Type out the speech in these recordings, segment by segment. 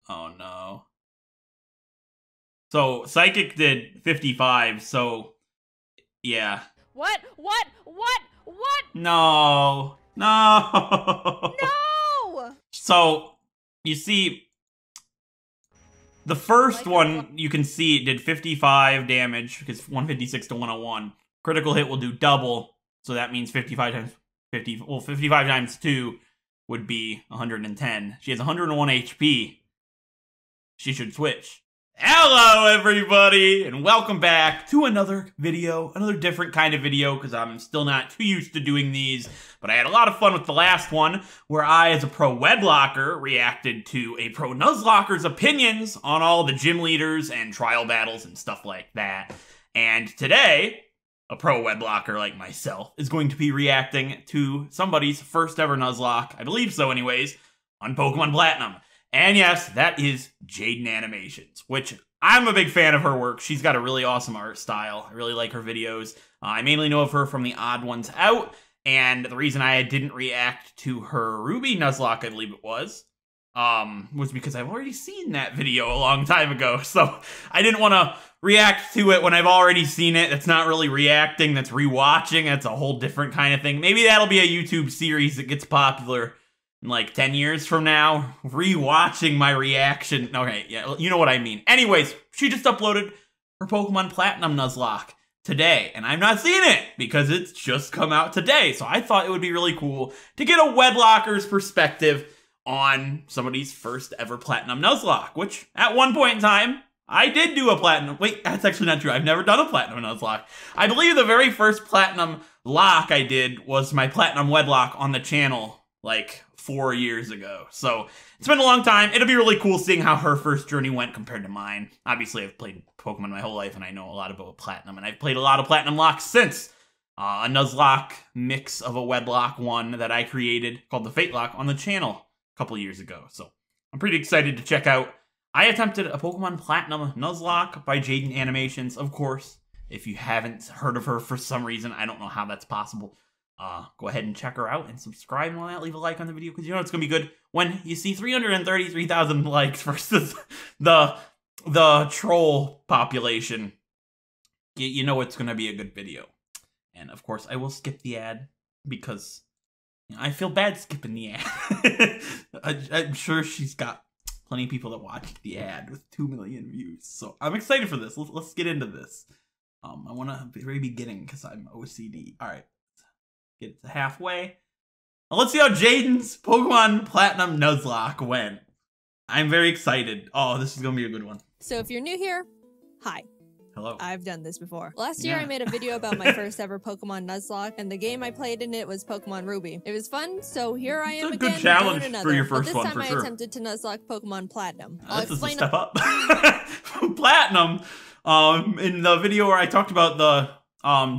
Oh no. So Psychic did 55, so yeah. What? No. No. No! So you see, the first one you can see it did 55 damage because 156 to 101. Critical hit will do double, so that means 55 times 50. Well, 55 times 2 would be 110. She has 101 HP. She should switch. Hello, everybody, and welcome back to another video, another different kind of video, because I'm still not too used to doing these, but I had a lot of fun with the last one, where I, as a pro Wedlocker, reacted to a pro Nuzlocker's opinions on all the gym leaders and trial battles and stuff like that. And today, a pro Wedlocker like myself is going to be reacting to somebody's first ever Nuzlocke, I believe so anyways, on Pokemon Platinum. And yes, that is Jaiden Animations, which I'm a big fan of her work. She's got a really awesome art style. I really like her videos. I mainly know of her from the Odd Ones Out, and the reason I didn't react to her Ruby Nuzlocke, I believe it was because I've already seen that video a long time ago. So I didn't want to react to it when I've already seen it. That's not really reacting, that's rewatching. That's a whole different kind of thing. Maybe that'll be a YouTube series that gets popular like 10 years from now, rewatching my reaction. Okay, yeah, you know what I mean. Anyways, she just uploaded her Pokemon Platinum Nuzlocke today, and I've not seen it because it's just come out today. So I thought it would be really cool to get a Wedlocker's perspective on somebody's first ever Platinum Nuzlocke, which at one point in time, I did do a Platinum. Wait, that's actually not true. I've never done a Platinum Nuzlocke. I believe the very first Platinum lock I did was my Platinum Wedlock on the channel, like 4 years ago. So it's been a long time. It'll be really cool seeing how her first journey went compared to mine. Obviously, I've played Pokemon my whole life, and I know a lot about Platinum, and I've played a lot of Platinum locks since. A Nuzlocke mix of a Wedlock one that I created called the Fate Lock on the channel a couple years ago. So I'm pretty excited to check out. I attempted a Pokemon Platinum Nuzlocke by Jaiden Animations, of course. If you haven't heard of her for some reason, I don't know how that's possible. Go ahead and check her out and subscribe and all that. Leave a like on the video because you know it's gonna be good when you see 333,000 likes versus the troll population. You know it's gonna be a good video. And of course, I will skip the ad because you know, I feel bad skipping the ad. I'm sure she's got plenty of people that watched the ad with 2 million views. So I'm excited for this. Let's get into this. I want to be very beginning because I'm OCD. All right. Get to halfway. Now let's see how Jaiden's Pokemon Platinum Nuzlocke went. I'm very excited. Oh, this is going to be a good one. So if you're new here, hi. Hello. I've done this before. Last year I made a video about my first ever Pokemon Nuzlocke, and the game I played in it was Pokemon Ruby. It was fun, so here I am again. It's a good challenge doing another, for your first one, but for this sure. time I attempted to Nuzlocke Pokemon Platinum. This is a step up. Platinum. In the video where I talked about the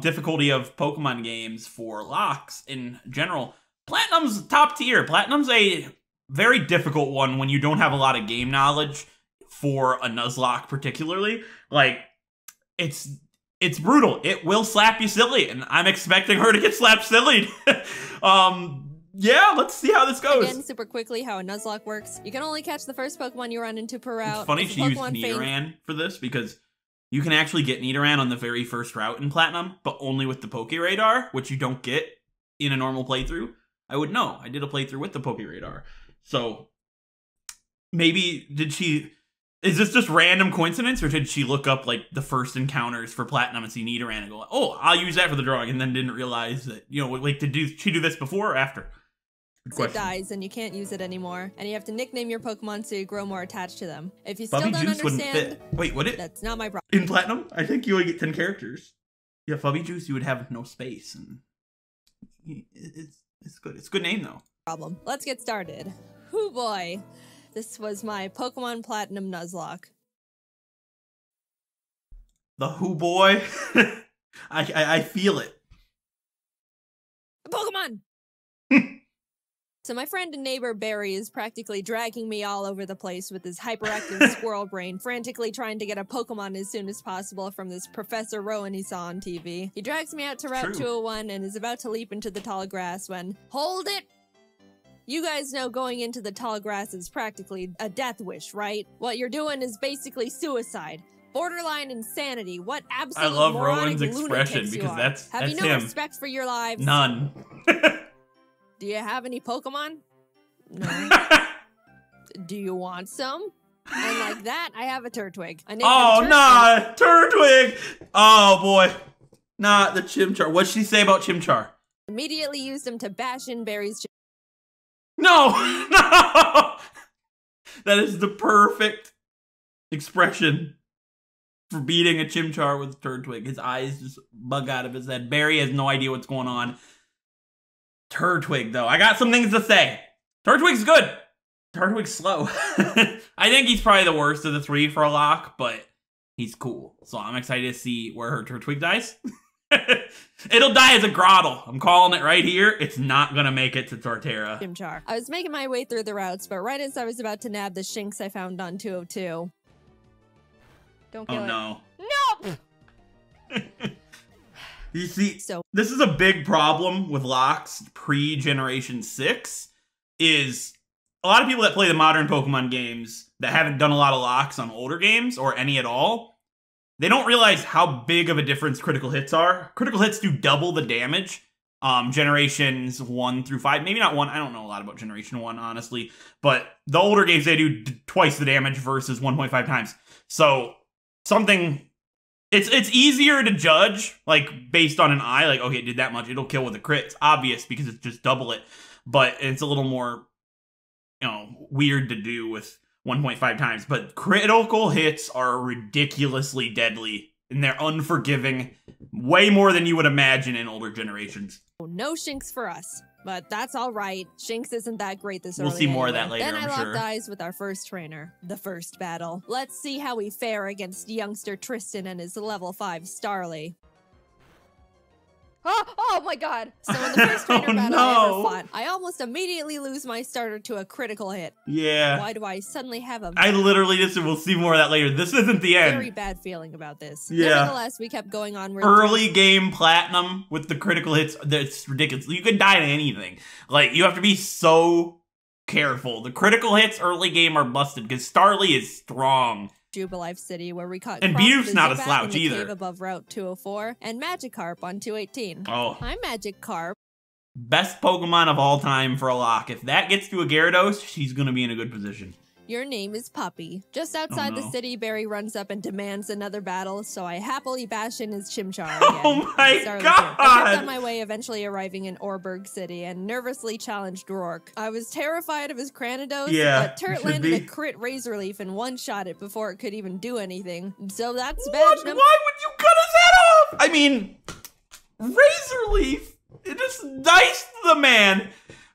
difficulty of Pokemon games for locks in general, Platinum's top tier. Platinum's a very difficult one when you don't have a lot of game knowledge for a Nuzlocke particularly. Like, it's brutal. It will slap you silly, and I'm expecting her to get slapped silly. Yeah, let's see how this goes. Again, super quickly, how a Nuzlocke works. You can only catch the first Pokemon you run into per route. It's funny she used Nidoran for this, because you can actually get Nidoran on the very first route in Platinum, but only with the Poke Radar, which you don't get in a normal playthrough. I would know. I did a playthrough with the Poke Radar. So, maybe, is this just random coincidence, or did she look up, like, the first encounters for Platinum and see Nidoran and go, oh, I'll use that for the drawing, and then didn't realize that, you know, like, did she do this before or after? It dies and you can't use it anymore, and you have to nickname your Pokemon so you grow more attached to them. If you still don't understand, wait, would it? That's not my problem. In Platinum, I think you only get 10 characters. Yeah, Fubby Juice, you would have no space, and it's good. It's a good name though. Problem. Let's get started. Hoo boy, this was my Pokemon Platinum Nuzlocke. The hoo boy, I feel it. Pokemon. So my friend and neighbor Barry is practically dragging me all over the place with his hyperactive squirrel brain, frantically trying to get a Pokemon as soon as possible from this Professor Rowan he saw on TV. He drags me out to Route 201 and is about to leap into the tall grass when, hold it! You guys know going into the tall grass is practically a death wish, right? What you're doing is basically suicide. Borderline insanity. What absolute I love moronic Rowan's expression lunatics you because are. that's Have you no him. respect for your lives? None. Do you have any Pokemon? No. Do you want some? And like that, I have a Turtwig. Oh, nah, Turtwig. Oh, boy. Nah, the Chimchar. What'd she say about Chimchar? Immediately used him to bash in Barry's. No, no. That is the perfect expression for beating a Chimchar with Turtwig. His eyes just bug out of his head. Barry has no idea what's going on. Turtwig, though. I got some things to say. Turtwig's good. Turtwig's slow. I think he's probably the worst of the three for a lock, but he's cool. So I'm excited to see where her Turtwig dies. It'll die as a Grottle. I'm calling it right here. It's not gonna make it to Torterra. Chimchar. I was making my way through the routes, but right as I was about to nab the Shinx I found on 202. Don't kill it. Oh, No! You see, So this is a big problem with locks pre-Generation 6, is a lot of people that play the modern Pokemon games that haven't done a lot of locks on older games, or any at all, they don't realize how big of a difference critical hits are. Critical hits do double the damage. Generations 1 through 5, maybe not 1, I don't know a lot about Generation 1, honestly, but the older games, they do twice the damage versus 1.5 times. So, it's easier to judge, like, based on an eye, like, okay, it did that much, it'll kill with a crit. It's obvious because it's just double it, but it's a little more, you know, weird to do with 1.5 times. But critical hits are ridiculously deadly, and they're unforgiving, way more than you would imagine in older generations. no Shinx for us. But that's all right. Shinx isn't that great this early. We'll see more anyway. of that later, Then I I'm sure. locked eyes with our first trainer. The first battle. Let's see how we fare against youngster Tristan and his level 5 Starly. Oh my god! So in the first trainer battle I ever fought, I almost immediately lose my starter to a critical hit. Yeah. Why do I suddenly have a I literally just, we'll see more of that later. This isn't the end. very bad feeling about this? Yeah. Nevertheless, we kept going on. Early game platinum with the critical hits, that's ridiculous. You could die to anything. Like, you have to be so careful. The critical hits early game are busted because Starly is strong. Jubilife City, where we caught And Kroma Bidooft's the not a Zubat slouch in the either. Cave above Route 204, and Magikarp on 218. Oh. Hi, Magikarp. Best Pokemon of all time for a lock. If that gets to a Gyarados, she's gonna be in a good position. Your name is Puppy. Just outside the city, Barry runs up and demands another battle, so I happily bash in his Chimchar again. Oh my God! I kept on my way, eventually arriving in Orberg City, and nervously challenged Rourke. I was terrified of his Cranidos, but Turt landed a crit Razor Leaf and one-shot it before it could even do anything. So that's badge number— Why would you cut his head off? I mean, Razor Leaf, it just diced the man.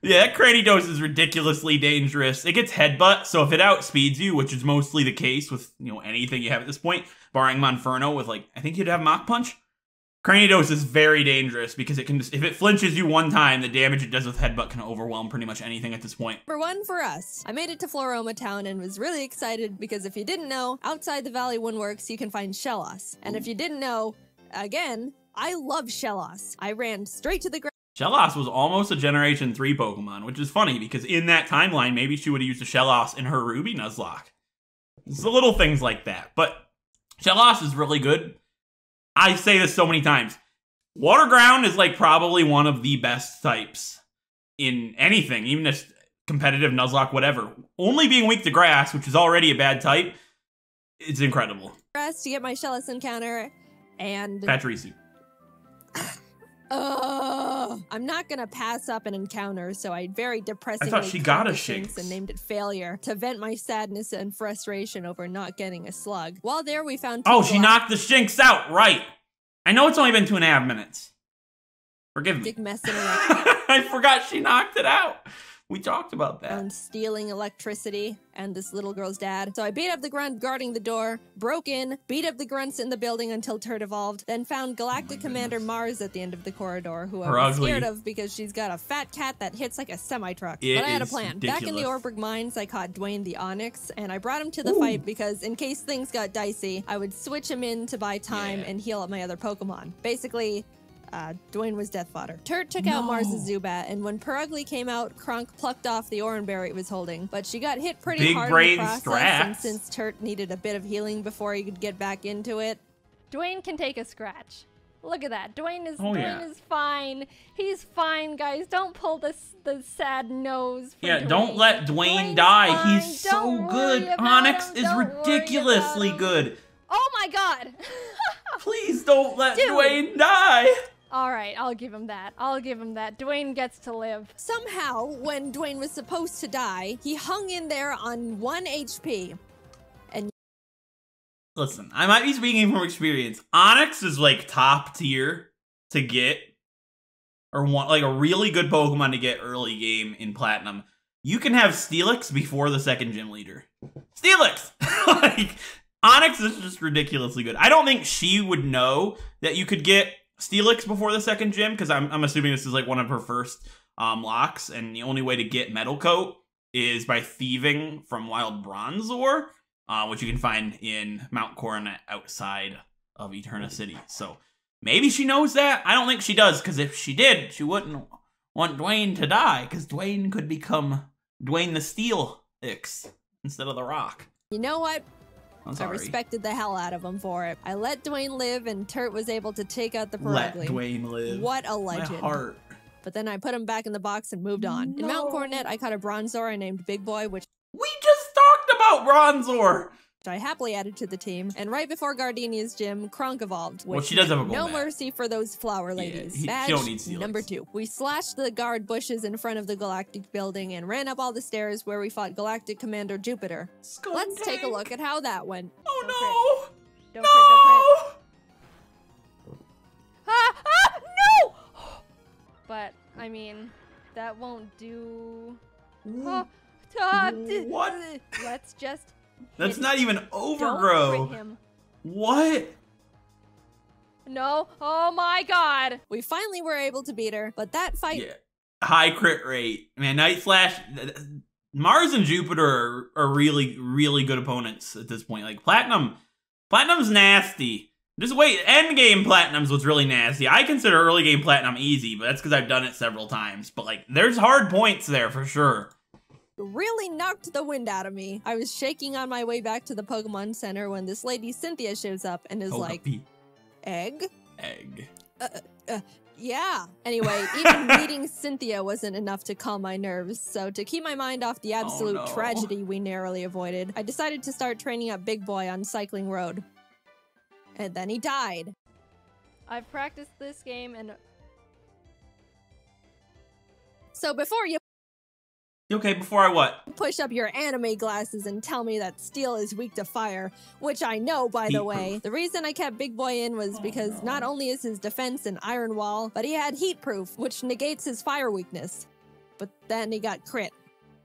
Yeah, that Cranidos is ridiculously dangerous. It gets headbutt, so if it outspeeds you, which is mostly the case with, you know, anything you have at this point, barring Monferno with, like, I think you'd have Mach Punch. Cranidos is very dangerous because it can just, if it flinches you one time, the damage it does with headbutt can overwhelm pretty much anything at this point. Number 1 for us. I made it to Floroma Town and was really excited because if you didn't know, outside the Valley Woodworks, you can find Shellos. And if you didn't know, again, I love Shellos. I ran straight to the ground. Shellos was almost a Generation 3 Pokemon, which is funny because in that timeline, maybe she would have used a Shellos in her Ruby Nuzlocke. It's the little things like that. But Shellos is really good. I say this so many times. Water Ground is like probably one of the best types in anything, even just competitive Nuzlocke, whatever. Only being weak to grass, which is already a bad type, it's incredible. To get my Shellos encounter, and Pachirisu. I'm not gonna pass up an encounter, so I very depressingly I thought she got a Shinx and named it Failure to vent my sadness and frustration over not getting a slug. While there, we found— Oh, she knocked the Shinx out, right. I know it's only been 2.5 minutes. Forgive me. Messing around. I forgot she knocked it out. We talked about that. And stealing electricity and this little girl's dad. So I beat up the grunt guarding the door, broke in, beat up the grunts in the building until Turt evolved, then found Galactic Commander Mars at the end of the corridor, who I was scared of because she's got a fat cat that hits like a semi-truck. But I had a plan. Ridiculous. Back in the Orberg Mines, I caught Dwayne the Onyx, and I brought him to the fight because in case things got dicey, I would switch him in to buy time and heal up my other Pokemon. Basically, Dwayne was death fodder. Turt took out Mars' Zubat, and when Perugly came out, Kronk plucked off the Oranberry it was holding. But she got hit pretty hard in the process, and since Turt needed a bit of healing before he could get back into it. Dwayne can take a scratch. Look at that. Dwayne is fine. He's fine, guys. Don't pull the sad nose for Dwayne. Don't let Dwayne die. Fine. He's so good. Onyx is ridiculously good. Oh my god. Please don't let Dwayne die. All right, I'll give him that. I'll give him that. Dwayne gets to live. Somehow, when Dwayne was supposed to die, he hung in there on 1 HP. And listen, I might be speaking from experience. Onyx is like top tier to get, or like a really good Pokemon to get early game in Platinum. You can have Steelix before the second gym leader. Steelix! Like, Onyx is just ridiculously good. I don't think she would know that you could get Steelix before the second gym, because I'm assuming this is like one of her first locks, and the only way to get Metal Coat is by thieving from Wild Bronzor, which you can find in Mount Coronet outside of Eterna City. So maybe she knows that. I don't think she does, because if she did, she wouldn't want Dwayne to die, because Dwayne could become Dwayne the Steelix instead of the Rock. You know what? I respected the hell out of him for it. I let Dwayne live, and Turt was able to take out the Perugly. Let Dwayne live. What a legend. My heart. But then I put him back in the box and moved on. In Mount Coronet, I caught a Bronzor I named Big Boy, which we just talked about Bronzor. I happily added to the team. And right before Gardenia's gym, Kronk evolved. Well, she does have a gold No mercy for those flower ladies. She don't need Steelix. Number 2. We slashed the guard bushes in front of the Galactic building and ran up all the stairs where we fought Galactic Commander Jupiter. Let's take a look at how that went. Oh no! Don't crit. No! But, I mean, that won't do... What? Let's just... That's not even overgrow. Don't crit him. What? No. Oh my god. We finally were able to beat her, but that fight... Yeah. High crit rate. Man, Night Slash... Mars and Jupiter are really, really good opponents at this point. Like, Platinum's nasty. Just wait, endgame Platinum's what's really nasty. I consider early game Platinum easy, but that's because I've done it several times. But, like, there's hard points there for sure. Really knocked the wind out of me. I was shaking on my way back to the Pokemon Center when this lady Cynthia shows up and is like, Egg? Egg. Yeah. Anyway, even meeting Cynthia wasn't enough to calm my nerves, so to keep my mind off the absolute tragedy we narrowly avoided, I decided to start training up Big Boy on Cycling Road. And then he died. I've practiced this game and... So before you... Okay, before I what? Push up your anime glasses and tell me that steel is weak to fire, which I know, by the way. The reason I kept Big Boy in was because not only is his defense an iron wall, but he had heat proof, which negates his fire weakness. But then he got crit.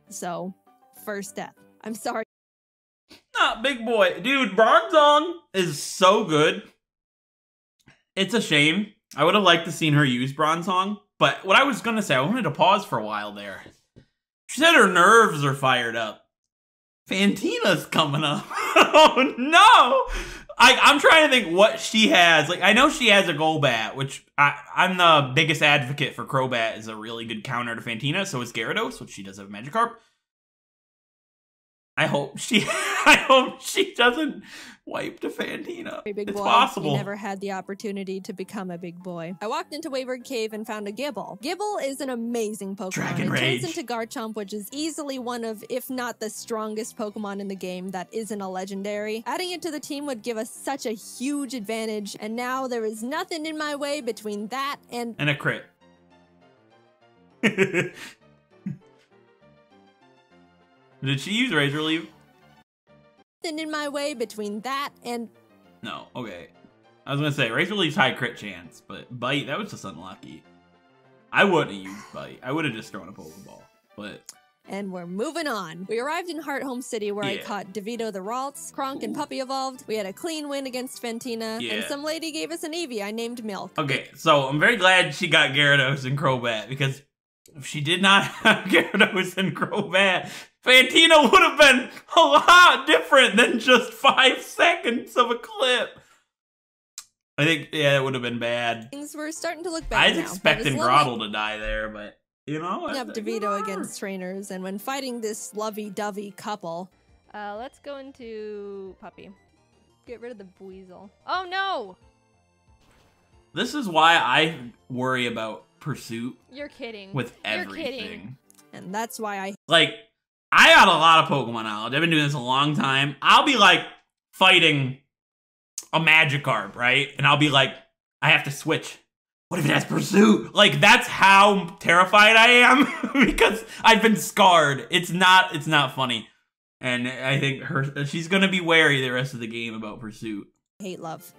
So, first death. I'm sorry. Not Big Boy. Dude, Bronzong is so good. It's a shame. I would have liked to seen her use Bronzong, but what I was gonna say, I wanted to pause for a while there. She said her nerves are fired up. Fantina's coming up. Oh no! I'm trying to think what she has. Like, I know she has a Golbat, which I'm the biggest advocate for. Crobat is a really good counter to Fantina. So is Gyarados, which she does have Magikarp. I hope she doesn't wipe to Fantina. Big it's boy. possible. He never had the opportunity to become a big boy. I walked into Wayward Cave and found a Gible. Gible is an amazing Pokemon. Dragon Rage. Turns into Garchomp, which is easily one of, if not the strongest Pokemon in the game that isn't a legendary. Adding it to the team would give us such a huge advantage, and now there is nothing in my way between that and a crit. Did she use Razor Leaf? Nothing in my way between that and... No, okay. I was gonna say, Razor Leaf's high crit chance, but Bite, that was just unlucky. I wouldn't have used Bite. I would have just thrown a Pokeball, but... And we're moving on. We arrived in Heart Home City where I caught DeVito the Ralts, Kronk and Puppy evolved. We had a clean win against Fantina, and some lady gave us an Eevee I named Milk. Okay, so I'm very glad she got Gyarados and Crobat, because if she did not have Gyarados and Crobat, Fantina would have been a lot different than just 5 seconds of a clip. I think, yeah, it would have been bad. Things were starting to look better I was now. expecting Groddle to die there, but, you know. Up DeVito against trainers, and when fighting this lovey-dovey couple. Let's go into Puppy. Get rid of the weasel. Oh, no! This is why I worry about Pursuit. You're kidding. With everything. You're kidding. And that's why I... Like, I got a lot of Pokemon knowledge. I've been doing this a long time. I'll be, like, fighting a Magikarp, right? And I'll be like, I have to switch. What if it has Pursuit? Like, that's how terrified I am because I've been scarred. It's not funny. And I think she's gonna be wary the rest of the game about Pursuit. Hate love.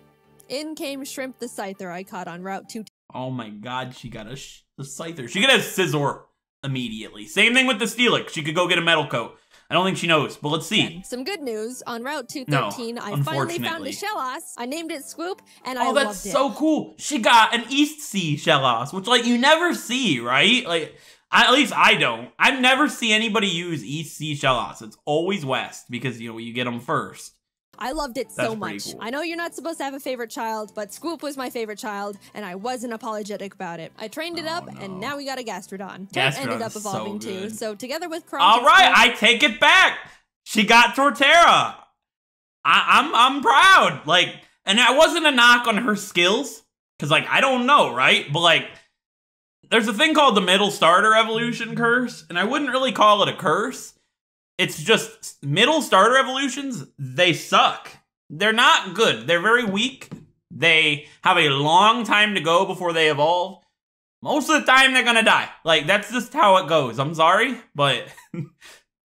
In came Shrimp the Scyther I caught on Route 2. Oh my god, she got a Scyther. She could have Scizor immediately. Same thing with the Steelix. She could go get a Metal Coat. I don't think she knows, but let's see. Some good news. On Route 213, No, I finally found a Shellos. I named it Swoop, and I loved it. Oh, that's so cool. She got an East Sea Shellos, which, like, you never see, right? Like, at least I don't. I never see anybody use East Sea Shellos. It's always West, because, you know, you get them first. I loved it so much. Cool. I know you're not supposed to have a favorite child, but Scoop was my favorite child, and I wasn't apologetic about it. I trained it up, and now we got a Gastrodon. Turt ended up evolving too, so together with Kroma... All right, I take it back. She got Torterra. I'm proud. Like, and that wasn't a knock on her skills, because, like, I don't know, right? But, like, there's a thing called the middle starter evolution curse, and I wouldn't really call it a curse. It's just middle starter evolutions, they suck. They're not good. They're very weak. They have a long time to go before they evolve. Most of the time, they're gonna die. Like, that's just how it goes. I'm sorry, but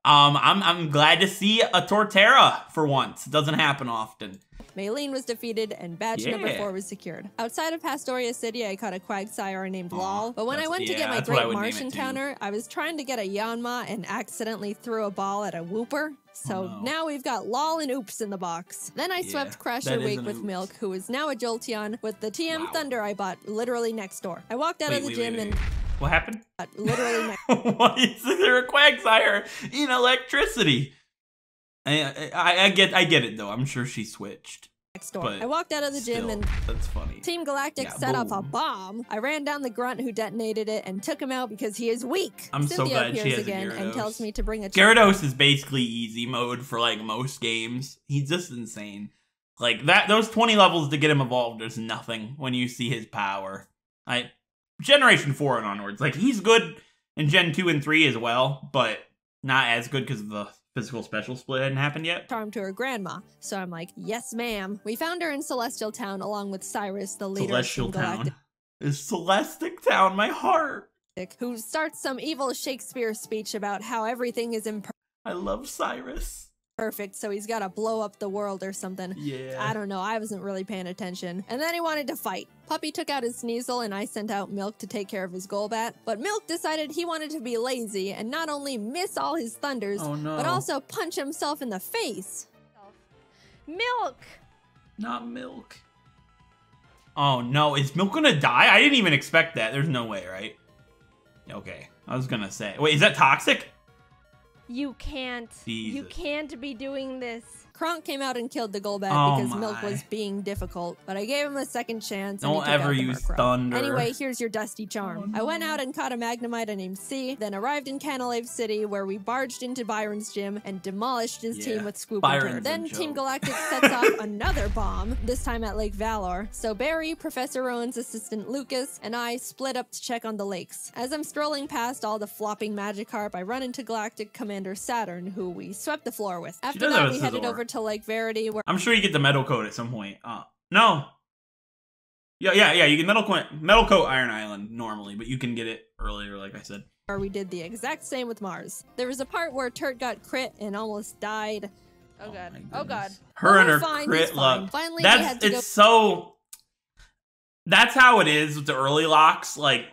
I'm glad to see a Torterra for once. It doesn't happen often. Maylene was defeated, and badge number 4 was secured. Outside of Pastoria City, I caught a Quagsire named Lol, but when I went to get my Great Marsh encounter, I was trying to get a Yanma and accidentally threw a ball at a Wooper. So now we've got Lol and Oops in the box. Then I swept Crasher Wake with Milk, who is now a Jolteon, with the TM Thunder I bought literally next door. I walked out of the gym and... What happened? Literally next Why is there a Quagsire in electricity? I get it though. I'm sure she switched. But I walked out of the gym and that's funny. Team Galactic set off a bomb. I ran down the grunt who detonated it and took him out because he is weak. I'm so glad she has again a Gyarados. And tells me to bring a Gyarados is basically easy mode for like most games. He's just insane. Like that, those 20 levels to get him evolved is nothing when you see his power. Generation 4 and onwards, like he's good in Gen 2 and 3 as well, but not as good because of the physical special split hadn't happened yet. Charm to her grandma. So I'm like, yes, ma'am. We found her in Celestial Town along with Cyrus, the leader Celestial of Team Galactic. Town. Is Celestic Town my heart? Who starts some evil Shakespeare speech about how everything is imperfect. I love Cyrus. So he's got to blow up the world or something. Yeah. I don't know. I wasn't really paying attention. And then he wanted to fight. Puppy took out his Sneasel and I sent out Milk to take care of his Golbat. But Milk decided he wanted to be lazy and not only miss all his thunders, but also punch himself in the face. Milk! Not Milk. Oh no, is Milk gonna die? I didn't even expect that. There's no way, right? Okay, I was gonna say. Wait, is that toxic? You can't. Jesus. You can't be doing this. Kronk came out and killed the Golbat because Milk was being difficult, but I gave him a second chance. Don't ever use Thunder. Anyway, here's your Dusty Charm. I went out and caught a Magnemite named C, then arrived in Canalave City where we barged into Byron's gym and demolished his team with Swoop and Turd. Then Team Galactic sets off another bomb, this time at Lake Valor. So Barry, Professor Rowan's assistant Lucas, and I split up to check on the lakes. As I'm strolling past all the flopping Magikarp, I run into Galactic Commander Saturn, who we swept the floor with. After that, we headed over to Lake Verity, where I'm sure you get the Metal Coat at some point. No. Yeah, you can Metal Coat Iron Island normally, but you can get it earlier, like I said. Where we did the exact same with Mars. There was a part where Turt got crit and almost died. Oh god. Oh god. Her and her crit luck. Finally, that's how it is with the early locks. Like,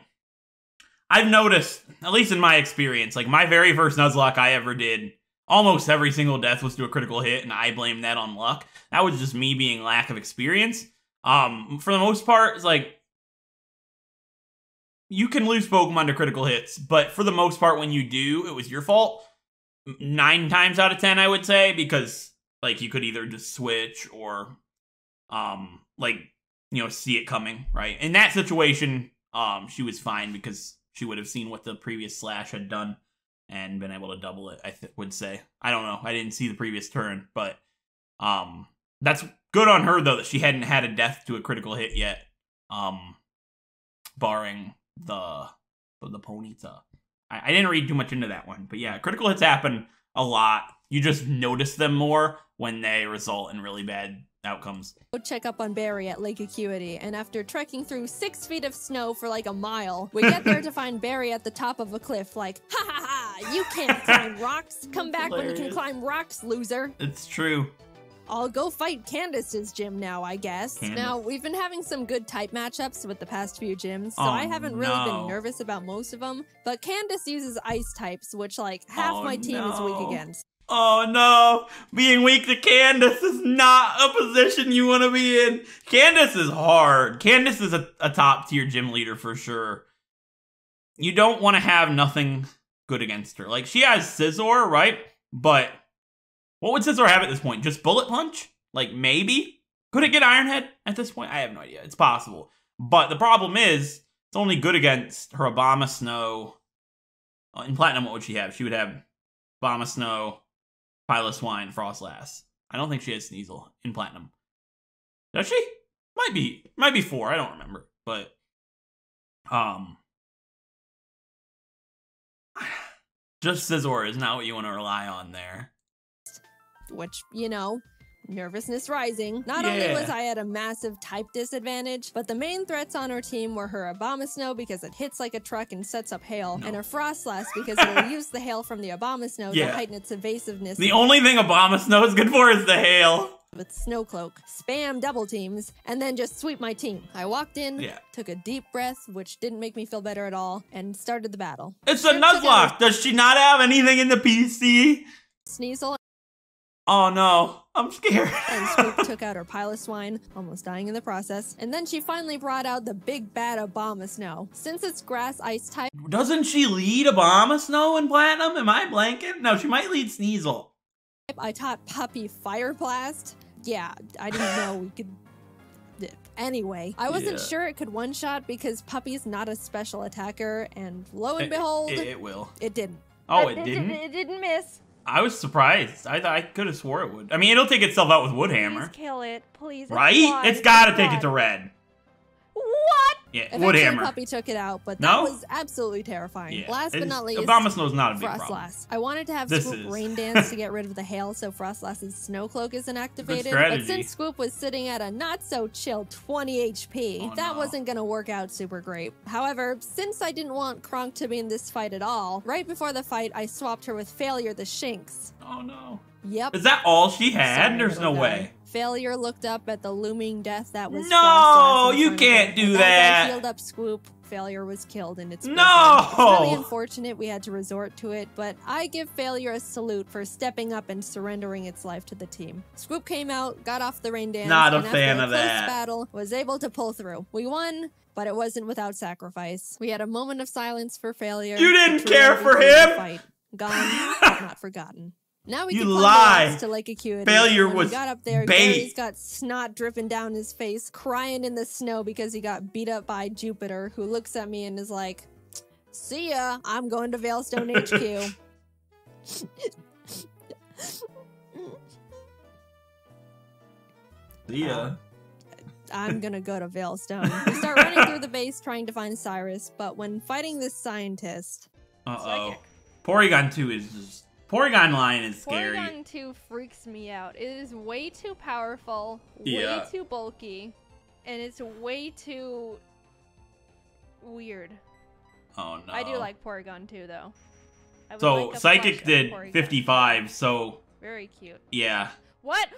I've noticed, at least in my experience, like my very first Nuzlocke I ever did, almost every single death was to a critical hit, and I blame that on luck. That was just me being lack of experience. For the most part, it's like, you can lose Pokemon to critical hits, but for the most part, when you do, it was your fault. 9 times out of 10, I would say, because, like, you could either just switch or, like, see it coming, right? In that situation, she was fine because she would have seen what the previous slash had done and been able to double it, I would say. I don't know. I didn't see the previous turn, but that's good on her, though, that she hadn't had a death to a critical hit yet, barring the Ponyta. I didn't read too much into that one, but yeah, critical hits happen a lot. You just notice them more when they result in really bad outcomes. Go check up on Barry at Lake Acuity, and after trekking through 6 feet of snow for like a mile, we get there to find Barry at the top of a cliff like, ha ha ha, you can't climb rocks. Come back when you can climb rocks, loser. It's true. I'll go fight Candace's gym now, I guess. Candace. Now, we've been having some good type matchups with the past few gyms, so I haven't really been nervous about most of them. But Candace uses ice types, which, like, half my team is weak against. Oh no! Being weak to Candace is not a position you want to be in. Candace is hard. Candace is a top tier gym leader for sure. You don't want to have nothing good against her. Like, she has Scizor, right? But what would Scizor have at this point? Just Bullet Punch? Like, maybe? Could it get Iron Head at this point? I have no idea. It's possible. But the problem is, it's only good against her Abomasnow. In Platinum, what would she have? She would have Abomasnow, Piloswine, Frostlass. I don't think she has Sneasel in Platinum. Does she? Might be 4. I don't remember. But, just Scizor is not what you want to rely on there. Which, nervousness rising. Not only was I at a massive type disadvantage, but the main threats on our team were her Abomasnow because it hits like a truck and sets up hail, and her Frostlass because it'll use the hail from the Abomasnow to heighten its evasiveness. The only thing Abomasnow is good for is the hail. With Snowcloak, spam double teams, and then just sweep my team. I walked in, took a deep breath, which didn't make me feel better at all, and started the battle. It's a Nuzlocke! Does she not have anything in the PC? Sneasel. Oh no, I'm scared. And Swoop took out her Piloswine, almost dying in the process. And then she finally brought out the big bad Abomasnow. Since it's grass ice type. Doesn't she lead Abomasnow in Platinum? Am I blanking? No, she might lead Sneasel. I taught Puppy Fire Blast. Yeah, I didn't know we could. Anyway, I wasn't sure it could one-shot because Puppy's not a special attacker, and lo and behold, it will. It didn't. Oh, it didn't? It didn't miss. I was surprised. I could have swore it would. I mean, it'll take itself out with Woodhammer. Please kill it, please. Right? It's gotta take it to red. What? Yeah, eventually Woodhammer. Puppy took it out, but that was absolutely terrifying. Yeah. Last but not least, Abomasnow's not a big problem. Frostlass. I wanted to have Swoop Rain Dance to get rid of the hail so Frostlass's Snow Cloak isn't activated, but since Swoop was sitting at a not-so-chill 20 HP, that wasn't gonna work out super great. However, since I didn't want Kronk to be in this fight at all, right before the fight, I swapped her with Failure the Shinx. Oh no. Yep. Is that all she had? There's no way. Failure looked up at the looming death that was No, you can't do that. As I healed up Swoop, Failure was killed in its No! It's really unfortunate we had to resort to it, but I give Failure a salute for stepping up and surrendering its life to the team. Swoop came out, got off the Rain Dance, Not a and fan after of a close that. battle, was able to pull through. We won, but it wasn't without sacrifice. We had a moment of silence for Failure. You didn't care for him? Fight. Gone, but not forgotten. Now we can lie. to Lake Acuity. Failure when was we got up there, bait. Gary's got snot dripping down his face, crying in the snow because he got beat up by Jupiter, who looks at me and is like, "See ya, I'm going to Veilstone HQ." See ya. I'm gonna go to Veilstone. We start running through the base trying to find Cyrus, but when fighting this scientist... Uh-oh. Porygon 2 is just... Porygon line is scary. Porygon 2 freaks me out. It is way too powerful, way too bulky, and it's way too weird. Oh no. I do like Porygon 2 though. So like Psychic did 55, so very cute. Yeah. What?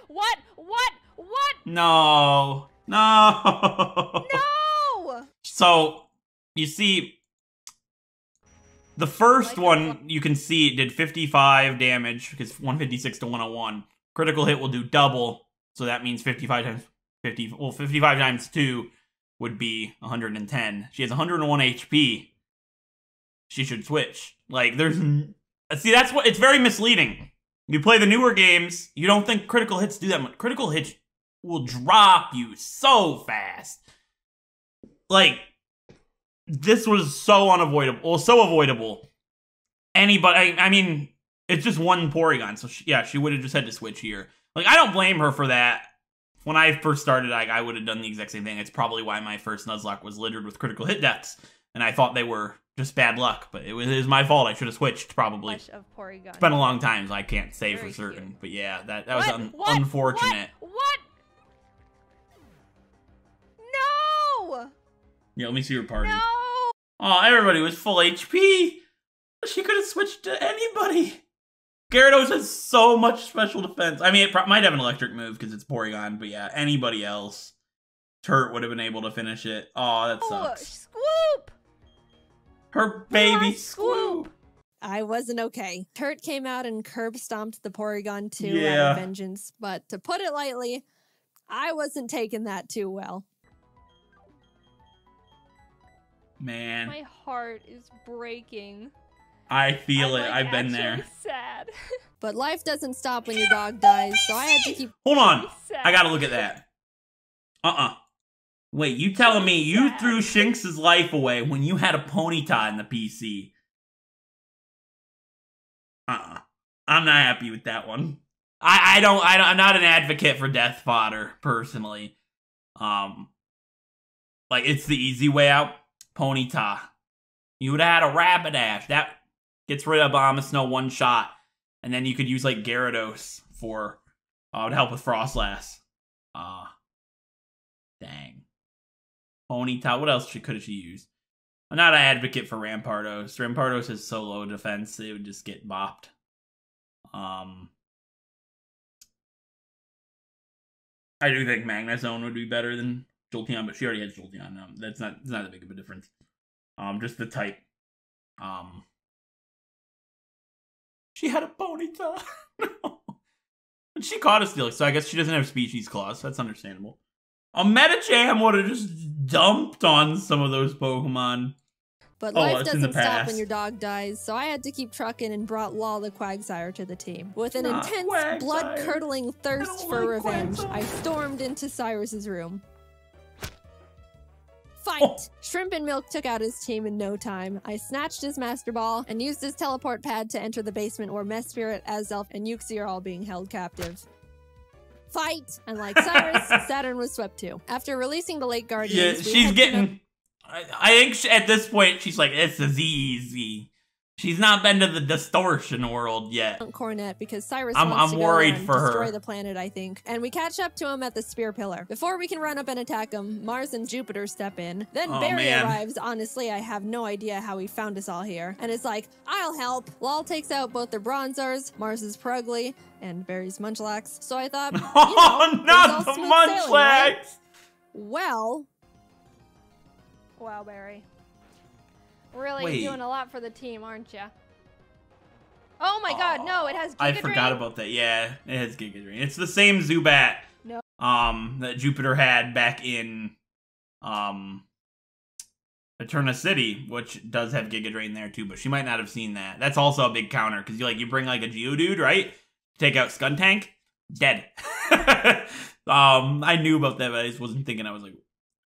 No. No. No! So you see, the first one you can see it did 55 damage because 156 to 101. Critical hit will do double, so that means 55 times 50. Well, 55 times 2 would be 110. She has 101 HP. She should switch. Like, there's... See, that's what... It's very misleading. You play the newer games, you don't think critical hits do that much. Critical hits will drop you so fast. Like, this was so unavoidable. Well, so avoidable. Anybody, I mean, it's just one Porygon, so she would have just had to switch here. Like, I don't blame her for that. When I first started, I would have done the exact same thing. It's probably why my first Nuzlocke was littered with critical hit deaths, and I thought they were just bad luck, but it was my fault. I should have switched, probably. It's been a long time, so I can't say for certain. Cute. But yeah, that was unfortunate. What? No! Yeah, let me see your party. No! Oh, everybody was full HP. She could have switched to anybody. Gyarados has so much special defense. I mean, it might have an electric move because it's Porygon, but yeah, anybody else. Turt would have been able to finish it. Oh, that sucks. Swoop! Her baby Swoop! I wasn't okay. Turt came out and curb stomped the Porygon 2 out of vengeance, but to put it lightly, I wasn't taking that too well. Man. My heart is breaking. I feel it. I've been there. Sad. But life doesn't stop when your dog dies, so I had to keep... Hold on. I gotta look at that. Wait, you telling me you threw Shinx's life away when you had a Ponyta in the PC? I'm not happy with that one. I'm not an advocate for death fodder, personally. Like, it's the easy way out. Ponyta. You would have had a Rapidash. That gets rid of Abomasnow one shot. And then you could use, like, Gyarados for... to help with Frostlass. Dang. Ponyta. What else could she use? I'm not an advocate for Rampardos. Rampardos has so low defense, it would just get bopped. I do think Magnezone would be better than Jolteon, but she already has Jolteon. It's not that big of a difference. Just the type. She had a Ponyta. No. And she caught a Steelix, so I guess she doesn't have Species Claws. So that's understandable. A Medicham would have just dumped on some of those Pokemon. But life doesn't stop when your dog dies, so I had to keep trucking and brought Law the Quagsire to the team. With an intense, blood-curdling thirst for revenge, I stormed into Cyrus's room. Fight! Oh. Shrimp and Milk took out his team in no time. I snatched his Master Ball and used his teleport pad to enter the basement where Mesprit, Azelf, and Uxie are all being held captive. Fight! And like Cyrus, Saturn was swept too. After releasing the Lake Guardians, she's getting... I think at this point, she's like, this is easy. She's not been to the distortion world yet. Cornet, because Cyrus wants to go and destroy the planet, I think. And we catch up to him at the Spear Pillar. Before we can run up and attack him, Mars and Jupiter step in. Then Barry arrives. Honestly, I have no idea how he found us all here. And it's like, I'll help. Lal takes out both their Bronzors, Mars's Purugly, and Barry's Munchlax. So I thought, not the Munchlax! Right? Well... Wow, Barry. Really doing a lot for the team, aren't you? Oh my god, no, it has Giga I forgot about that. Yeah, it has Giga Drain. It's the same Zubat that Jupiter had back in Eterna City, which does have Giga Drain there too, but she might not have seen that. That's also a big counter, because you bring like a Geodude, right? Take out Skuntank, dead. I knew about that, but I just wasn't thinking. I was like,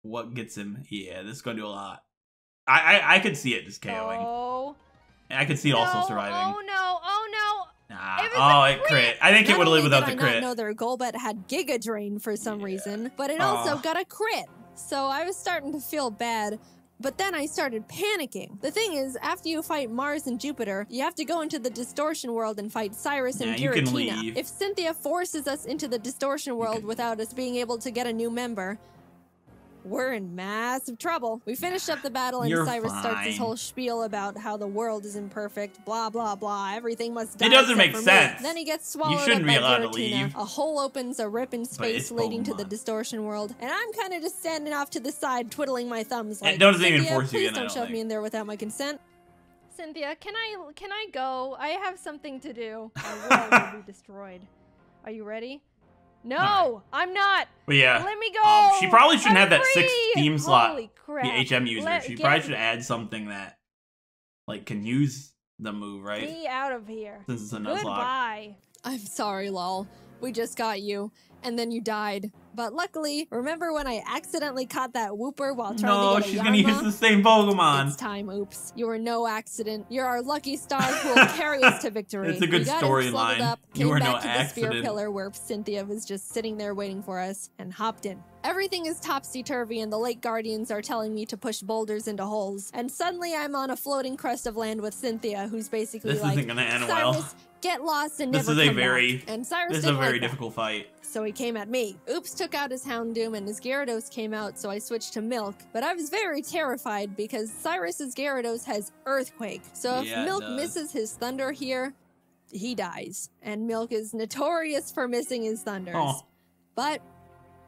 what gets him? Yeah, this is going to do a lot. I could see it just KOing. Oh. I could see it also surviving. Oh no, oh no. Nah. It crit. I think it would have lived without the crit. I know their Golbat had Giga Drain for some reason, but it also got a crit. So I was starting to feel bad, but then I started panicking. The thing is, after you fight Mars and Jupiter, you have to go into the Distortion World and fight Cyrus and Giratina. If Cynthia forces us into the Distortion World without us being able to get a new member, we're in massive trouble. We finished up the battle and Cyrus starts this whole spiel about how the world is imperfect, blah, blah, blah. Everything must die. It doesn't make sense. Then he gets swallowed up by Giratina. A hole opens, a rip in space leading to the Distortion World. And I'm kind of just standing off to the side, twiddling my thumbs like, it doesn't even force you in. Please don't shove me in there without my consent. Cynthia, can I go? I have something to do. My world will be destroyed. Are you ready? No, I'm not. But yeah, let me go. She probably shouldn't have that 6th team slot. Holy crap. The HM user. She probably should add something that can use the move, right? Be out of here. Since it's a Nuzlocke. Goodbye. I'm sorry, Lol. We just got you. and then you died. But luckily, remember when I accidentally caught that Wooper while trying to No, get a she's Yarma? gonna use the same Pokemon. It's time, Oops. You were no accident. You're our lucky star who will carry us to victory. It's a good storyline. You were no Came back to the accident. Sphere Pillar where Cynthia was just sitting there waiting for us, and hopped in. Everything is topsy-turvy and the Lake Guardians are telling me to push boulders into holes. And suddenly I'm on a floating crest of land with Cynthia, who's basically This like, isn't gonna end Cyrus, well. get lost and This never is a come very, back. And Cyrus this is a didn't very like that. difficult fight. So he came at me. Oops took out his Houndoom and his Gyarados came out, so I switched to Milk. But I was very terrified because Cyrus's Gyarados has Earthquake. So if Yeah, it Milk does. misses his Thunder here, he dies. And Milk is notorious for missing his Thunders. Oh. But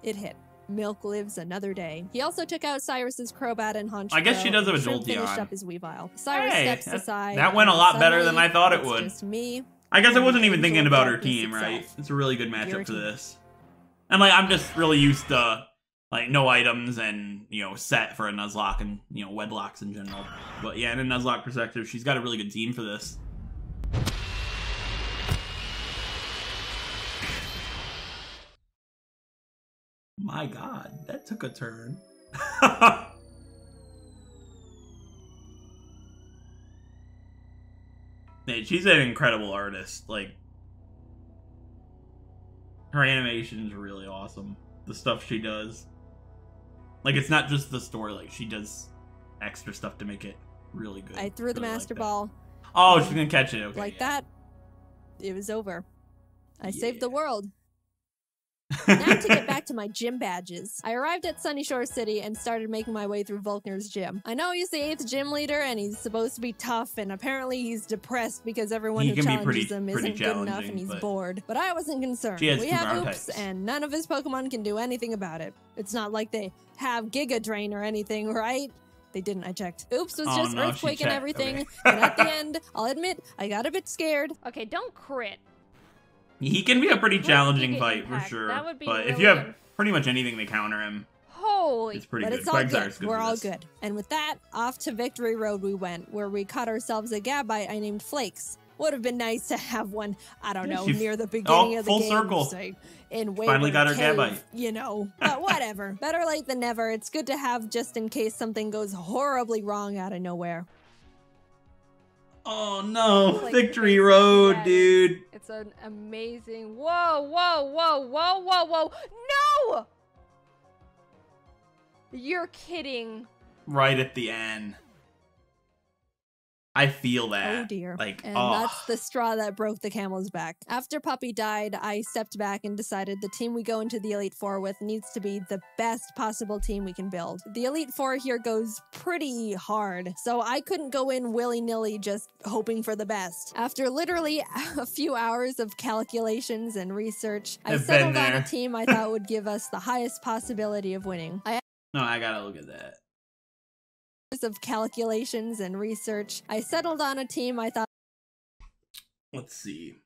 it hit. Milk lives another day. He also took out Cyrus's Crobat and Honchkrow. I guess she does have a and Shrimp finished Jolteon. up his Weavile. Cyrus Hey, steps that- aside. that went a and lot better than suddenly, I thought it it's would. Just me. I guess I and wasn't the even thinking angel about her darkness team, right? itself. It's a really good Your matchup for team. this. And like, I'm just really used to like no items and, you know, set for a Nuzlocke and, you know, Wedlocks in general. But yeah, in a Nuzlocke perspective, she's got a really good team for this. My god, that took a turn. Man, she's an incredible artist. Like, her animation is really awesome. The stuff she does. Like, it's not just the story, like, she does extra stuff to make it really good. I threw the Really like Master that. Ball. Oh, she's gonna catch it. Okay, Like yeah. that, it was over. I saved Yeah. the world. Now to get back to my gym badges. I arrived at Sunny Shore City and started making my way through Volkner's gym. I know he's the 8th gym leader and he's supposed to be tough, and apparently he's depressed because everyone He who can be challenges pretty- him pretty isn't good enough challenging, and he's but- bored. But I wasn't concerned. She has We two have ground Oops, types. and none of his Pokemon can do anything about it. It's not like they have Giga Drain or anything, right? They didn't, I checked. Oops was Oh, just no, she Earthquake and checked. everything. Okay. And at the end, I'll admit, I got a bit scared. Okay, don't crit. He can be a pretty Let's challenging Giga fight for Impact. sure. That would be but if really you have unf- pretty much anything to counter him, Holy. it's pretty But good. it's all Quagsire is good. We're for all this. good. And with that, off to Victory Road we went, where we caught ourselves a Gabite I named Flakes. Would have been nice to have one, I don't Yeah, know, she- near the beginning of the full game. circle. Say, in Finally got her Wayward Gabite. Cave, you know. But whatever. Better late than never. It's good to have just in case something goes horribly wrong out of nowhere. Oh no, Like, Victory basically, Road, that dude. It's an amazing. Whoa, whoa, whoa, whoa, whoa, whoa. No! You're kidding. Right at the end. I feel that. Oh dear. Like, And oh. that's the straw that broke the camel's back. After Puppy died, I stepped back and decided the team we go into the Elite Four with needs to be the best possible team we can build. The Elite Four here goes pretty hard, so I couldn't go in willy-nilly just hoping for the best. After literally a few hours of calculations and research, I I've settled been on a there. team I thought would give us the highest possibility of winning. No, I gotta look at that. Of calculations and research, I settled on a team I thought Let's see.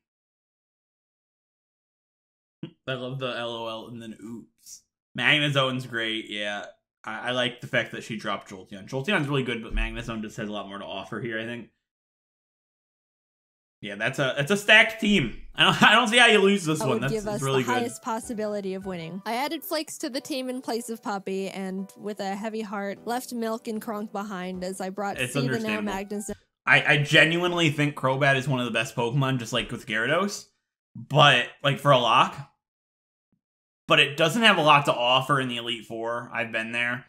I love the LOL and then oops. Magnezone's great, yeah. I like the fact that she dropped Jolteon. Jolteon's really good, but Magnezone just has a lot more to offer here, I think. Yeah, that's a stacked team. I don't see how you lose this one. would That's give us it's really the good. highest possibility of winning. I added Flakes to the team in place of Puppy, and with a heavy heart, left Milk and Kronk behind as I brought It's See the Now understandable. Magnus. I genuinely think Crobat is one of the best Pokemon, just like with Gyarados. But, like, for a lock. But it doesn't have a lot to offer in the Elite Four. I've been there.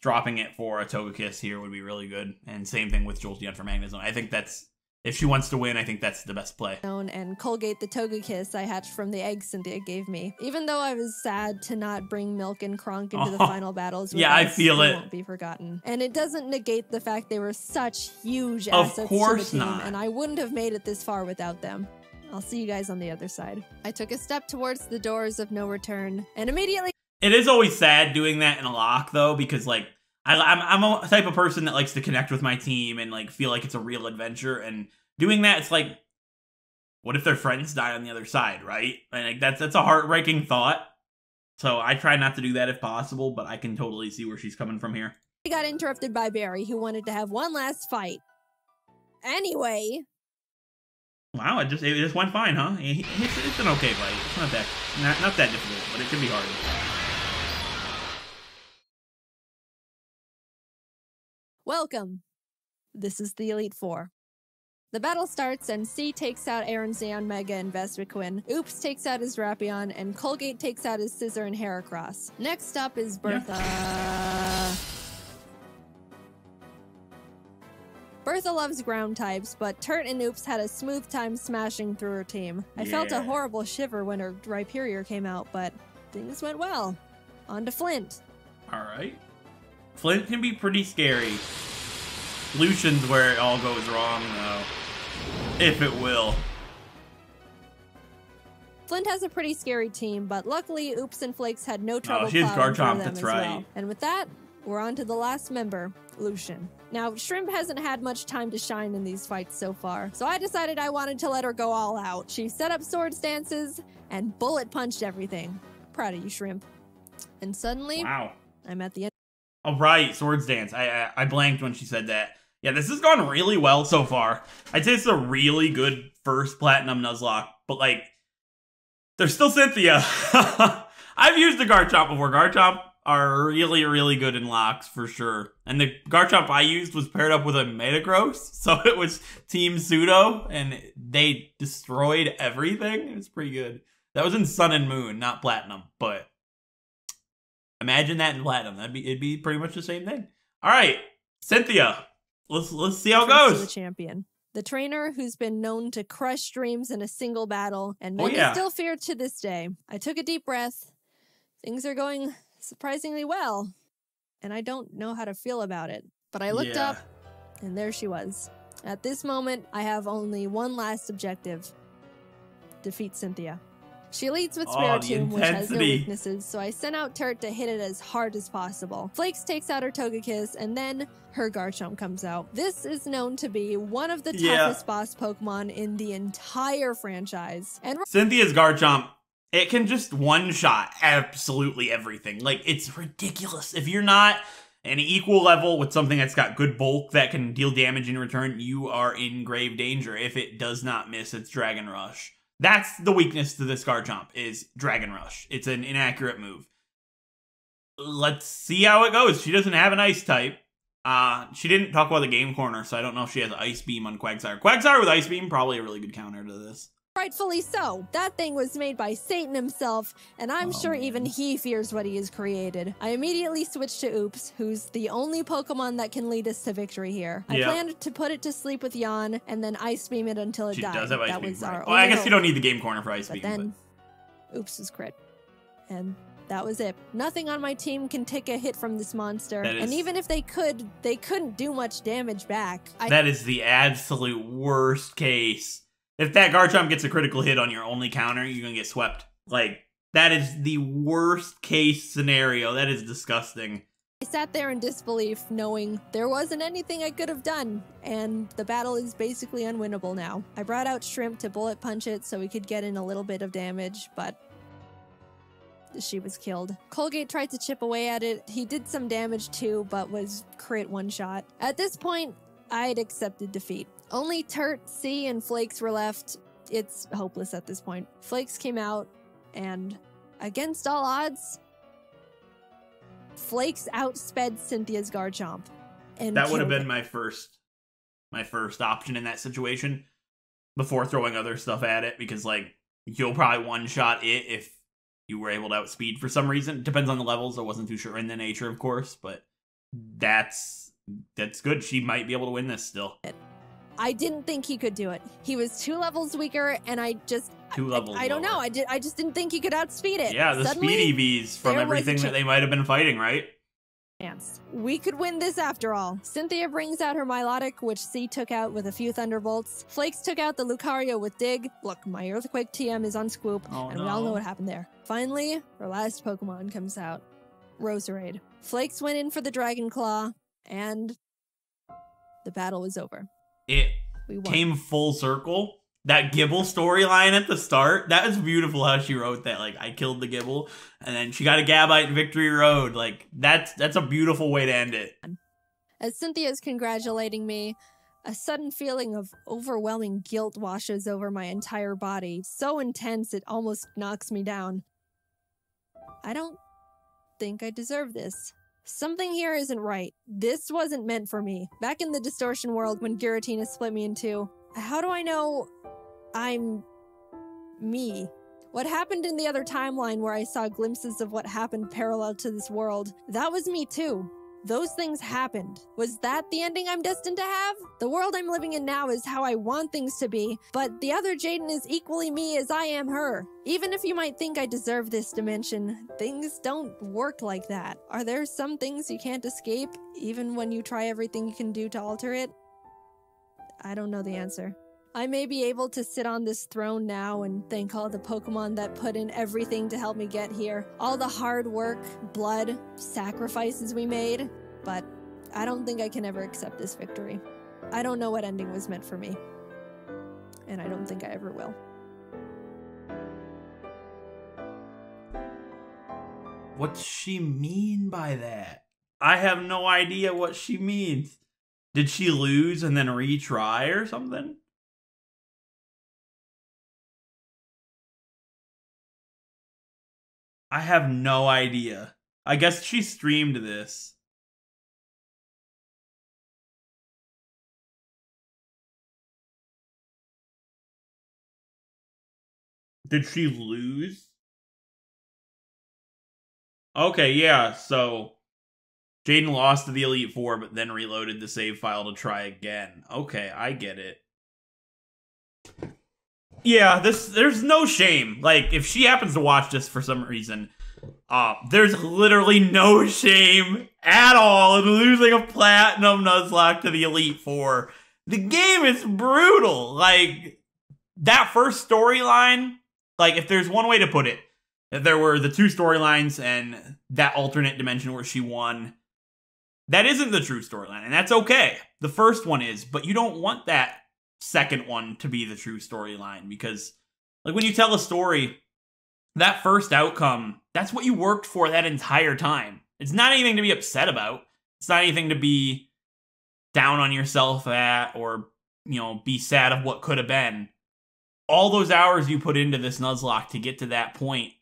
Dropping it for a Togekiss here would be really good. And same thing with Jolteon for Magnezone. I think that's, if she wants to win, I think that's the best play. And Colgate the Togekiss I hatched from the eggs Cynthia gave me. Even though I was sad to not bring Milk and Kronk into the Oh, final battles with yeah, I us, feel they it. won't be forgotten. And it doesn't negate the fact they were such huge Of assets course to the team, not. and I wouldn't have made it this far without them. I'll see you guys on the other side. I took a step towards the doors of no return, and immediately It is always sad doing that in a lock, though, because, like, I'm a type of person that likes to connect with my team and, like, feel like it's a real adventure, and doing that, it's like, what if their friends die on the other side, right? And like, that's a heartbreaking thought. So I try not to do that if possible, but I can totally see where she's coming from here. I got interrupted by Barry, who wanted to have one last fight. Anyway, Wow, it just went fine, huh? It's an okay fight. It's not that difficult, but it can be hard. Welcome. This is the Elite Four. The battle starts, and C takes out Aaron's Xeon Mega and Vespiquen. Oops takes out his Drapion, and Colgate takes out his Scissor and Heracross. Next up is Bertha. Yeah. Bertha loves ground types, but Turt and Oops had a smooth time smashing through her team. I felt a horrible shiver when her Rhyperior came out, but things went well. On to Flint. Alright. Flint can be pretty scary. Lucian's where it all goes wrong, though. If it will. Flint has a pretty scary team, but luckily Oops and Flakes had no trouble. Oh, she has Garchomp, that's right. Well. And with that, we're on to the last member, Lucian. Now, Shrimp hasn't had much time to shine in these fights so far, so I decided I wanted to let her go all out. She set up sword stances and bullet punched everything. Proud of you, Shrimp. And suddenly, wow, I'm at the end. Oh, right, Swords Dance. I blanked when she said that. Yeah, this has gone really well so far. I'd say it's a really good first Platinum Nuzlocke, but, like, there's still Cynthia. I've used the Garchomp before. Garchomp are really, really good in locks, for sure. And the Garchomp I used was paired up with a Metagross, so it was Team Pseudo, and they destroyed everything. It was pretty good. That was in Sun and Moon, not Platinum, but imagine that in Platinum. It'd be pretty much the same thing. All right, Cynthia. Let's see how it goes. The champion. The trainer who's been known to crush dreams in a single battle, and many still fear to this day. I took a deep breath. Things are going surprisingly well, and I don't know how to feel about it. But I looked up, and there she was. At this moment, I have only one last objective. Defeat Cynthia. She leads with Spiritomb, which has no weaknesses, so I sent out Turt to hit it as hard as possible. Flakes takes out her Togekiss, and then her Garchomp comes out. This is known to be one of the toughest boss Pokemon in the entire franchise. And Cynthia's Garchomp, it can just one-shot absolutely everything. Like, it's ridiculous. If you're not an equal level with something that's got good bulk that can deal damage in return, you are in grave danger if it does not miss its Dragon Rush. That's the weakness to this Garchomp, is Dragon Rush. It's an inaccurate move. Let's see how it goes. She doesn't have an Ice type. She didn't talk about the game corner, so I don't know if she has Ice Beam on Quagsire. Quagsire with Ice Beam, probably a really good counter to this. Rightfully so. That thing was made by Satan himself, and I'm sure even he fears what he has created. I immediately switched to Oops, who's the only Pokemon that can lead us to victory here. I planned to put it to sleep with Yawn, and then Ice Beam it until it died. She does have Ice that Beam, was right. our Well, I guess you don't need the game corner for Ice Beam. Then, Oops was crit. And that was it. Nothing on my team can take a hit from this monster, and even if they could, they couldn't do much damage back. That is the absolute worst case. If that Garchomp gets a critical hit on your only counter, you're gonna get swept. Like, that is the worst case scenario. That is disgusting. I sat there in disbelief, knowing there wasn't anything I could have done, and the battle is basically unwinnable now. I brought out Shrimp to bullet punch it so we could get in a little bit of damage, but she was killed. Colgate tried to chip away at it. He did some damage too, but was crit one shot. At this point, I'd accepted defeat. Only Turt, C, and Flakes were left. It's hopeless at this point. Flakes came out, and against all odds, Flakes outsped Cynthia's Garchomp. And that would have been my first option in that situation before throwing other stuff at it, because, like, you'll probably one-shot it if you were able to outspeed for some reason. Depends on the levels. I wasn't too sure in the nature, of course, but that's good. She might be able to win this still. I didn't think he could do it. He was 2 levels weaker, and I just... 2 levels I don't know. I just didn't think he could outspeed it. Yeah, the Suddenly, speed EVs from everything that they might have been fighting, right? Chance. We could win this after all. Cynthia brings out her Milotic, which C took out with a few Thunderbolts. Flakes took out the Lucario with Dig. Look, my Earthquake TM is on Scoop, and we all know what happened there. Finally, her last Pokemon comes out. Roserade. Flakes went in for the Dragon Claw, and the battle was over. It came full circle. That Gibble storyline at the start, that was beautiful how she wrote that. Like, I killed the Gibble, and then she got a Gabite in Victory Road. Like, that's a beautiful way to end it. As Cynthia's congratulating me, A sudden feeling of overwhelming guilt washes over my entire body, so intense it almost knocks me down. I don't think I deserve this. Something here isn't right. This wasn't meant for me. Back in the distortion world when Giratina split me in two, how do I know I'm me? What happened in the other timeline where I saw glimpses of what happened parallel to this world, that was me too. Those things happened. Was that the ending I'm destined to have? The world I'm living in now is how I want things to be, but the other Jaiden is equally me as I am her. Even if you might think I deserve this dimension, things don't work like that. Are there some things you can't escape, even when you try everything you can do to alter it? I don't know the answer. I may be able to sit on this throne now and thank all the Pokémon that put in everything to help me get here. All the hard work, blood, sacrifices we made. But I don't think I can ever accept this victory. I don't know what ending was meant for me. And I don't think I ever will. What's she mean by that? I have no idea what she means. Did she lose and then retry or something? I have no idea. I guess she streamed this. Did she lose? Okay, yeah, so Jaiden lost to the Elite Four, but then reloaded the save file to try again. Okay, I get it. Yeah, there's no shame. Like, if she happens to watch this for some reason, there's literally no shame at all in losing a Platinum Nuzlocke to the Elite Four. The game is brutal. Like, that first storyline, like, if there's one way to put it, if there were the two storylines and that alternate dimension where she won, that isn't the true storyline, and that's okay. The first one is, but you don't want that second one to be the true storyline, because like when you tell a story, that first outcome, that's what you worked for that entire time. It's not anything to be upset about. It's not anything to be down on yourself at, or, you know, be sad of what could have been. All those hours you put into this Nuzlocke to get to that point,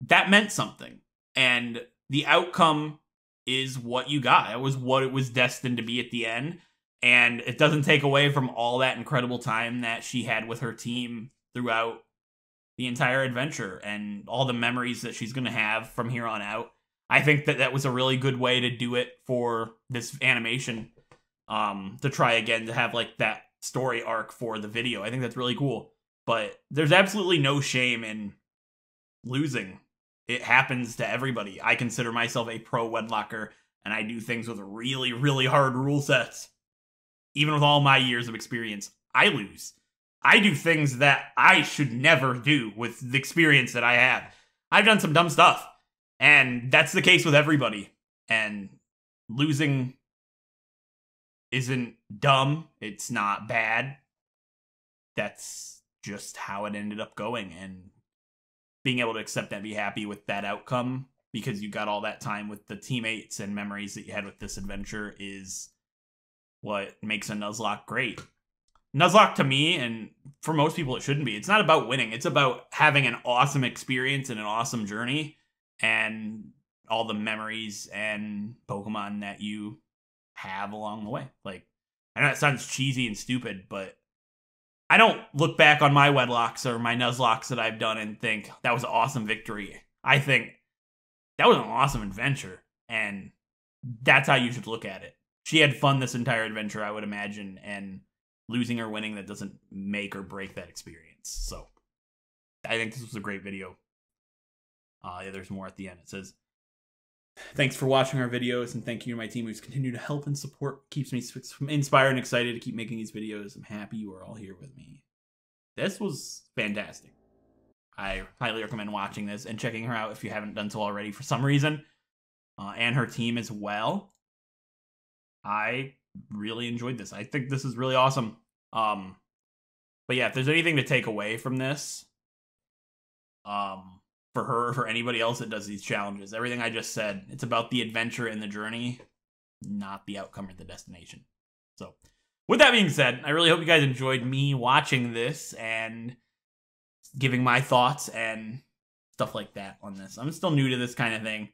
that meant something. And the outcome is what you got. It was what it was destined to be at the end. And it doesn't take away from all that incredible time that she had with her team throughout the entire adventure and all the memories that she's going to have from here on out. I think that that was a really good way to do it for this animation, to try again to have like that story arc for the video. I think that's really cool. But there's absolutely no shame in losing. It happens to everybody. I consider myself a pro Wedlocker, and I do things with really, really hard rule sets. Even with all my years of experience, I lose. I do things that I should never do with the experience that I have. I've done some dumb stuff, and that's the case with everybody. And losing isn't dumb. It's not bad. That's just how it ended up going, and being able to accept that and be happy with that outcome because you got all that time with the teammates and memories that you had with this adventure is what makes a Nuzlocke great. Nuzlocke, to me, and for most people it shouldn't be, it's not about winning. It's about having an awesome experience and an awesome journey and all the memories and Pokemon that you have along the way. Like, I know it sounds cheesy and stupid, but I don't look back on my Wedlocks or my Nuzlocks that I've done and think, that was an awesome victory. I think, that was an awesome adventure, and that's how you should look at it. She had fun this entire adventure, I would imagine, and losing or winning, that doesn't make or break that experience. So, I think this was a great video. Yeah, there's more at the end. It says, thanks for watching our videos, and thank you to my team who's continued to help and support. Keeps me inspired and excited to keep making these videos. I'm happy you are all here with me. This was fantastic. I highly recommend watching this and checking her out if you haven't done so already for some reason. And her team as well. I really enjoyed this. I think this is really awesome. But yeah, if there's anything to take away from this, for her or for anybody else that does these challenges, everything I just said, it's about the adventure and the journey, not the outcome or the destination. So with that being said, I really hope you guys enjoyed me watching this and giving my thoughts and stuff like that on this. I'm still new to this kind of thing,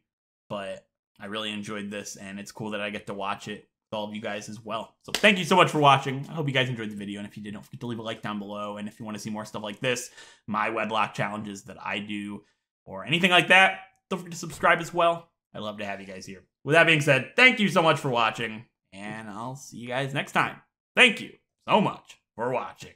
but I really enjoyed this, and it's cool that I get to watch it with all of you guys as well. So thank you so much for watching. I hope you guys enjoyed the video, and if you did, don't forget to leave a like down below. And if you want to see more stuff like this, my Wedlock challenges that I do, or anything like that, don't forget to subscribe as well. I'd love to have you guys here. With that being said, thank you so much for watching, and I'll see you guys next time. Thank you so much for watching.